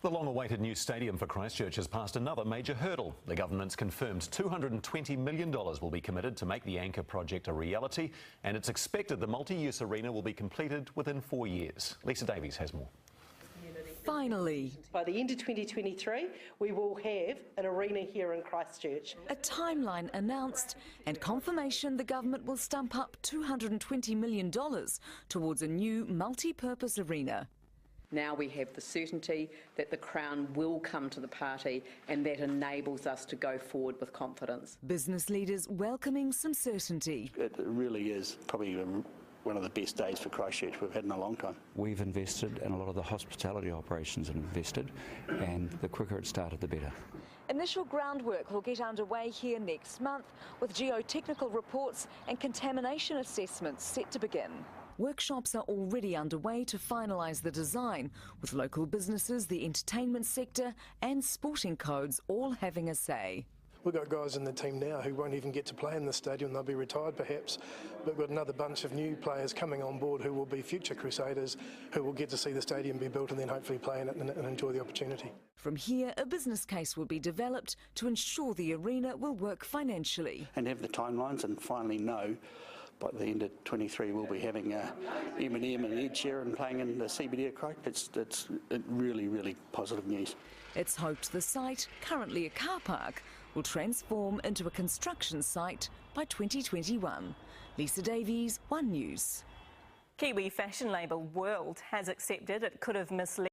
The long-awaited new stadium for Christchurch has passed another major hurdle. The government's confirmed $220 million will be committed to make the Anchor project a reality, and it's expected the multi-use arena will be completed within 4 years. Lisa Davies has more. Finally, by the end of 2023, we will have an arena here in Christchurch. A timeline announced and confirmation the government will stump up $220 million towards a new multi-purpose arena. Now we have the certainty that the Crown will come to the party, and that enables us to go forward with confidence. Business leaders welcoming some certainty. It really is probably one of the best days for Christchurch we've had in a long time. We've invested, and a lot of the hospitality operations have invested, and the quicker it started, the better. Initial groundwork will get underway here next month, with geotechnical reports and contamination assessments set to begin. Workshops are already underway to finalise the design, with local businesses, the entertainment sector and sporting codes all having a say. We've got guys in the team now who won't even get to play in the stadium, they'll be retired perhaps, but we've got another bunch of new players coming on board who will be future Crusaders, who will get to see the stadium be built and then hopefully play in it and enjoy the opportunity. From here, a business case will be developed to ensure the arena will work financially. And have the timelines and finally know by the end of 23 we'll be having Eminem and Ed Sheeran playing in the CBD of Christchurch. It's really, really positive news. It's hoped the site, currently a car park, will transform into a construction site by 2021. Lisa Davies, One News. Kiwi fashion label World has accepted it could have misled